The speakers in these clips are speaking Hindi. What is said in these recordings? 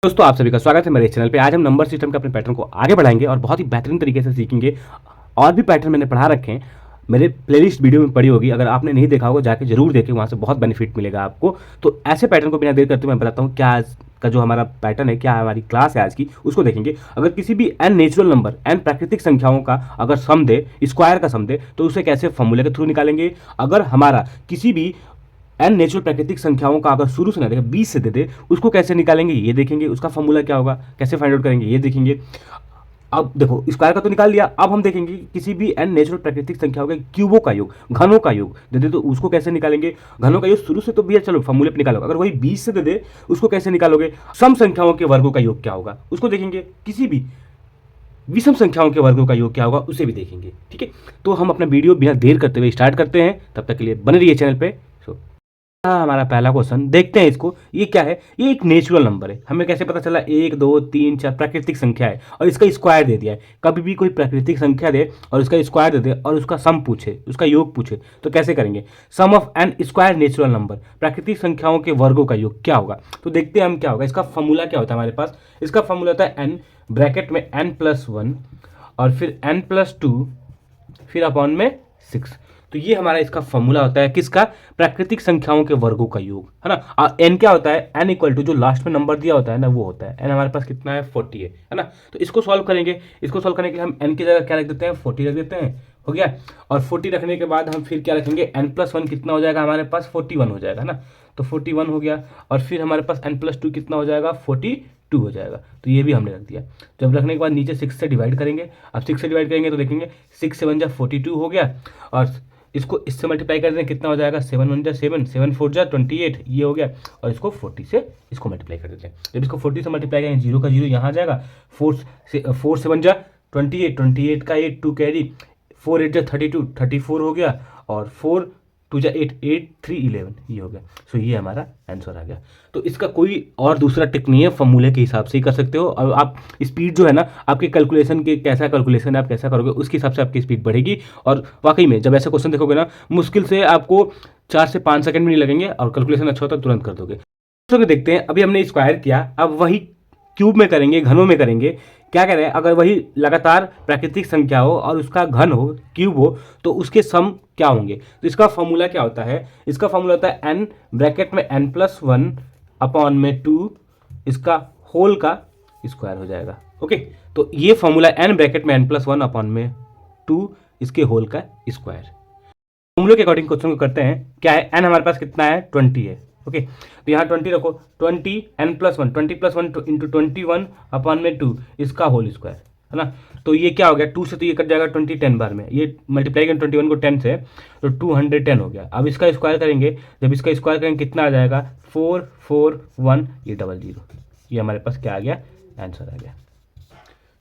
दोस्तों आप सभी का स्वागत है मेरे चैनल पे। आज हम नंबर सिस्टम के अपने पैटर्न को आगे बढ़ाएंगे और बहुत ही बेहतरीन तरीके से सीखेंगे। और भी पैटर्न मैंने पढ़ा रखे हैं, मेरे प्लेलिस्ट वीडियो में पड़ी होगी, अगर आपने नहीं देखा होगा जाके जरूर देखें, वहाँ से बहुत बेनिफिट मिलेगा आपको। तो ऐसे पैटर्न को बिना देर करते हुए मैं बताता हूँ क्या आज का जो हमारा पैटर्न है, क्या हमारी क्लास है आज की, उसको देखेंगे। अगर किसी भी एन नेचुरल नंबर, एन प्राकृतिक संख्याओं का अगर सम दे, स्क्वायर का सम दे, तो उसे कैसे फॉर्मूले के थ्रू निकालेंगे। अगर हमारा किसी भी एन नेचुरल प्राकृतिक संख्याओं का अगर शुरू से ना देगा 20 से दे दे, उसको कैसे निकालेंगे ये देखेंगे। उसका फॉर्मूला क्या होगा, कैसे फाइंड आउट करेंगे ये देखेंगे। अब देखो स्क्वायर का तो निकाल लिया, अब हम देखेंगे किसी भी एन नेचुरल प्राकृतिक संख्याओं के क्यूबों का योग, घनों का योग दे दे तो उसको कैसे निकालेंगे। घनों का योग शुरू से तो भैया चलो फॉर्मूले पे निकालो, अगर वही 20 से दे दे उसको कैसे निकालोगे। सम संख्याओं के वर्गों का योग क्या होगा उसको देखेंगे। किसी भी विषम संख्याओं के वर्गों का योग क्या होगा उसे भी देखेंगे। ठीक है, तो हम अपना वीडियो बिना देर करते हुए स्टार्ट करते हैं। तब तक के लिए बने रहिए चैनल पे। हमारा पहला क्वेश्चन देखते हैं इसको। ये क्या है, ये एक नेचुरल नंबर है। हमें कैसे पता चला, 1 2 3 4 प्राकृतिक संख्या है और इसका स्क्वायर दे दिया है। कभी भी कोई प्राकृतिक संख्या दे और इसका स्क्वायर दे दे और उसका सम पूछे, उसका योग पूछे, तो कैसे करेंगे। Sum of n square natural number, प्राकृतिक संख्याओं के वर्गों का योग क्या होगा। तो देखते हैं हम क्या होगा। इसका फॉर्मूला क्या होता है हमारे पास। इसका फॉर्मूला होता है एन ब्रैकेट में n+1 और फिर n+2 फिर अपॉन में 6। तो ये हमारा इसका फॉर्मूला होता है किसका, प्राकृतिक संख्याओं के वर्गों का योग, है ना। और n क्या होता है, n इक्वल टू जो लास्ट में नंबर दिया होता है ना वो होता है n। हमारे पास कितना है 40 है ना। तो इसको सॉल्व करेंगे। इसको सॉल्व करने के लिए हम n की जगह क्या रख देते हैं, 40 रख देते हैं, हो गया। और 40 रखने के बाद हम फिर क्या रखेंगे, n+1 कितना हो जाएगा हमारे पास 41 हो जाएगा ना। तो 41 हो गया और फिर हमारे पास n+2 कितना हो जाएगा 42 हो जाएगा। तो ये भी हमने रख दिया। जब रखने के बाद नीचे 6 से डिवाइड करेंगे। अब 6 से डिवाइड करेंगे तो देखेंगे 6 7 जा 42 हो गया और इसको इससे मल्टीप्लाई कर दें कितना हो जाएगा, 7 1 जा 7 7 4 जा 28 ये हो गया। और इसको 40 से इसको मल्टीप्लाई कर देते हैं। जब इसको 40 से मल्टीप्लाई करेंगे 0 का 0 यहाँ आ जाएगा। 4 7 जा 28 28 का 8 2 कैरी, 4 8 जा 32 34 हो गया और 4 2 जा 8 8 3 11 ये हो गया। सो ये हमारा आंसर आ गया। तो इसका कोई और दूसरा टिक नहीं है, फॉर्मूले के हिसाब से ही कर सकते हो। और आप स्पीड जो है ना आपके कैलकुलेशन के, कैसा कैलकुलेशन है आप कैसा करोगे उसके हिसाब से आपकी स्पीड बढ़ेगी। और वाकई में जब ऐसा क्वेश्चन देखोगे ना मुश्किल से आपको 4 से 5 सेकंड भी नहीं लगेंगे और कैलकुलेशन अच्छा होता है तुरंत कर दोगे। तो देखते हैं, अभी हमने स्क्वायर किया, अब वही क्यूब में करेंगे, घनों में करेंगे। क्या कह रहे हैं, अगर वही लगातार प्राकृतिक संख्या हो और उसका घन हो, क्यूब हो, तो उसके सम क्या होंगे। तो इसका फॉर्मूला क्या होता है, इसका फॉर्मूला होता है n ब्रैकेट में n+1 अपॉन में 2 इसका होल का स्क्वायर हो जाएगा। ओके, तो ये फॉर्मूला n ब्रैकेट में n+1 अपॉन में 2 इसके होल का स्क्वायर। फॉर्मूले के अकॉर्डिंग क्वेश्चन को करते हैं। क्या है, n हमारे पास कितना है 20 है। ओके, तो यहाँ 20 रखो, 20 n+1 20+1 इंटू 21 अपॉन में 2 इसका होल स्क्वायर, है ना। तो ये क्या हो गया, 2 से तो ये कट जाएगा 20 10 बार में, ये मल्टीप्लाई करेंगे 21 को 10 से तो 210 हो गया। अब इसका स्क्वायर करेंगे, जब इसका स्क्वायर करेंगे कितना आ जाएगा 4 4 1 ये 00, ये हमारे पास क्या आ गया, आंसर आ गया।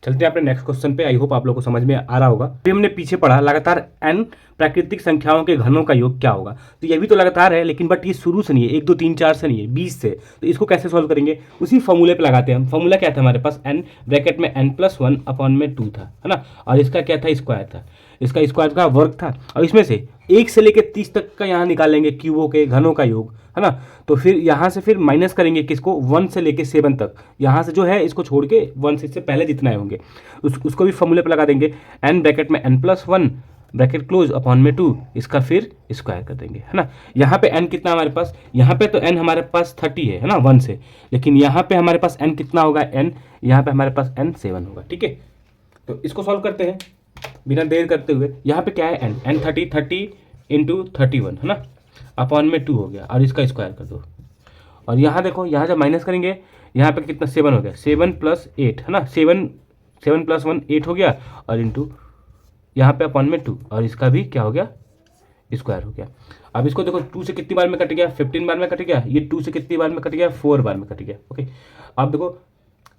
चलते हैं अपने नेक्स्ट क्वेश्चन पे। आई होप आप लोगों को समझ में आ रहा होगा। अभी हमने पीछे पढ़ा लगातार n प्राकृतिक संख्याओं के घनों का योग क्या होगा। तो ये भी तो लगातार है, लेकिन बट ये शुरू से नहीं है, 1 2 3 4 से नहीं है, 20 से। तो इसको कैसे सॉल्व करेंगे, उसी फॉर्मूले पे लगाते हैं हम। फॉर्मूला क्या था हमारे पास, n ब्रैकेट में n+1 अपॉन में 2 था, है ना। और इसका क्या था, स्क्वायर था, इसका स्क्वायर का वर्ग था। और इसमें से 1 से लेकर 30 तक का यहाँ निकालेंगे क्यूबों के घनों का योग, है ना। तो फिर यहाँ से फिर माइनस करेंगे किसको, 1 से लेके 7 तक। यहाँ से जो है इसको छोड़ के 1 से इससे पहले जितना होंगे उसको भी फॉर्मूले पे लगा देंगे। n ब्रैकेट में n+1 ब्रैकेट क्लोज अपॉन में 2 इसका फिर स्क्वायर कर देंगे, है ना। यहाँ पे n कितना हमारे पास, यहाँ पे तो n हमारे पास 30 है ना 1 से, लेकिन यहाँ पे हमारे पास n कितना होगा, n यहाँ पे हमारे पास n 7 होगा। ठीक है, तो इसको सॉल्व करते हैं बिना देर करते हुए। यहाँ पे क्या है, n 30 इंटू 31, है ना, अपॉन में 2 हो गया और इसका स्क्वायर कर दो। और यहाँ देखो, यहाँ जब माइनस करेंगे यहाँ पे कितना 7 हो गया, 7 + 8, है ना, 7 + 1 8 हो गया और इंटू यहाँ पे अपॉन में 2 और इसका भी क्या हो गया, स्क्वायर हो गया। अब इसको देखो 2 से कितनी बार में कट गया, 15 बार में कट गया। ये 2 से कितनी बार में कट गया, 4 बार में कट गया। ओके, अब देखो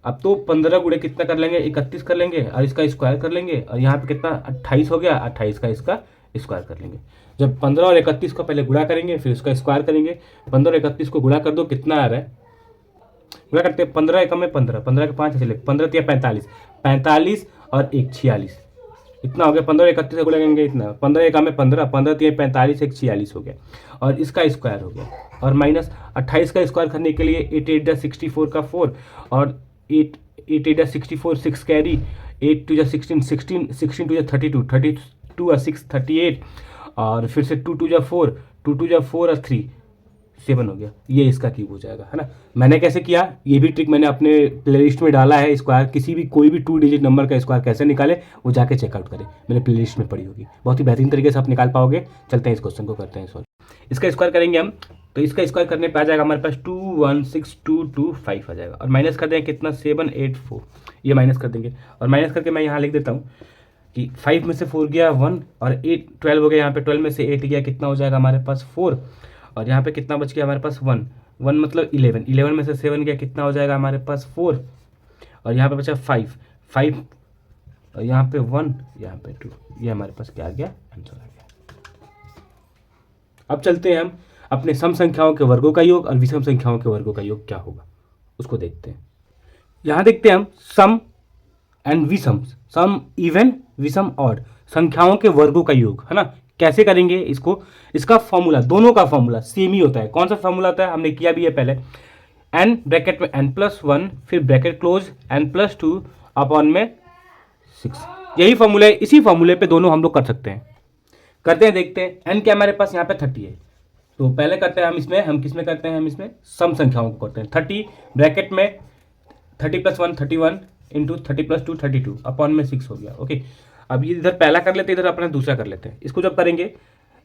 अब तो 15 गुणे कितना कर लेंगे, 31 कर लेंगे और इसका स्क्वायर कर लेंगे। और यहाँ पे कितना 28 हो गया, 28 का इसका स्क्वायर कर लेंगे। जब 15 और 31 को पहले गुणा करेंगे फिर इसका स्क्वायर करेंगे। 15 और 31 को गुणा कर दो, कितना आ रहा है, गुणा करते हैं 15 एकम में 15, 15 के 5 चले 15 × 45 45 और 1 46, इतना हो गया, 15 31 को लगेंगे इतना, 15 एका में 15, 15 3 45, एक 46 हो गया, और इसका स्क्वायर हो गया, और माइनस 28 का स्क्वायर करने के लिए 8 8 64 का 4, और 8 8 8 64 6 कैरी, 8 2 16 16 16 2 32 32 और 6 38, और फिर से 2 2 4 2 2 4 और 3 7 हो गया। ये इसका क्यूब हो जाएगा, है ना। मैंने कैसे किया, ये भी ट्रिक मैंने अपने प्लेलिस्ट में डाला है। स्क्वायर किसी भी कोई भी 2 डिजिट नंबर का स्क्वायर कैसे निकाले वो जाके चेकआउट करें, मेरे प्लेलिस्ट में पड़ी होगी, बहुत ही बेहतरीन तरीके से आप निकाल पाओगे। चलते हैं इस क्वेश्चन को करते हैं सॉल्व। इसका स्क्वायर करेंगे हम, तो इसका स्क्वायर करने पे आ जाएगा हमारे पास 216,225 आ जाएगा, और माइनस कर देंगे कितना 784, ये माइनस कर देंगे, और माइनस करके मैं यहाँ लिख देता हूँ कि 5 में से 4 गया 1, और 8 12 हो गया, यहाँ पे 12 में से 8 गया, कितना हो जाएगा हमारे पास 4, और यहाँ पे कितना बच गया हमारे पास 1 1 मतलब 11, 11 में से 7 गया, कितना हो जाएगा हमारे पास 4, और यहाँ पे बचा 5 5, और यहाँ पे 1, यहाँ पे 2, ये हमारे पास क्या आ गया, आंसर आ गया। अब चलते हैं हम अपने सम संख्याओं के वर्गों का योग और विषम संख्याओं के वर्गों का योग क्या होगा उसको देखते हैं। यहाँ देखते हैं हम सम एंड विषम, सम इवन विषम ऑड, संख्याओं के वर्गों का योग, है ना। कैसे करेंगे इसको, इसका फॉर्मूला, दोनों का फॉर्मूला सेम ही होता है। कौन सा फॉर्मूला होता है, हमने किया भी है पहले, n ब्रैकेट में n+1 फिर ब्रैकेट क्लोज n+2 अपॉन में 6, यही फॉर्मूला है। इसी फॉर्मूले पे दोनों हम लोग कर सकते हैं। करते हैं, देखते हैं। n क्या हमारे पास यहाँ पे 30 है, तो पहले करते हैं हम इसमें, हम किस में करते हैं, हम इसमें सम संख्याओं को करते हैं। 30 ब्रैकेट में 30 + 1 31 इंटू 30 + 2 32 अपॉन में 6 हो गया। ओके, अब ये इधर पहला कर लेते हैं, इधर अपना दूसरा कर लेते हैं। इसको जब करेंगे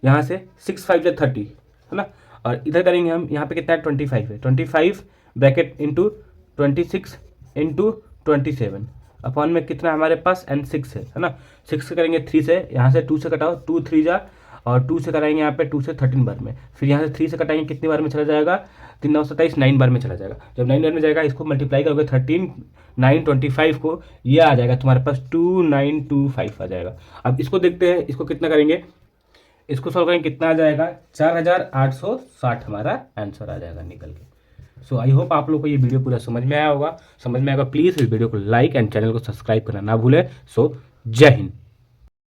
यहाँ से 6 5 30, है ना, और इधर करेंगे हम, यहाँ पे कितना है 25 है, 25 ब्रैकेट इंटू 26 इंटू 27 अपॉन में कितना हमारे पास n6 है ना। 6 से करेंगे 3 से, यहाँ से 2 से कटाओ, 2 3 जा, और 2 से कराएंगे यहाँ पे 2 से 13 बार में, फिर यहाँ से 3 से कटाएंगे कितनी बार में चला जाएगा, 3 9 27 9 बार में चला जाएगा। जब 9 बार में जाएगा इसको मल्टीप्लाई करोगे 13 9 25 को, ये आ जाएगा तुम्हारे पास 2925 आ जाएगा। अब इसको देखते हैं, इसको कितना करेंगे, इसको सॉल्व करेंगे, कितना आ जाएगा 4860 हमारा आंसर आ जाएगा निकल के। सो आई होप आप लोग को ये वीडियो पूरा समझ में आया होगा। समझ में आएगा प्लीज़ इस वीडियो को लाइक एंड चैनल को सब्सक्राइब करना ना भूलें। सो जय हिंद।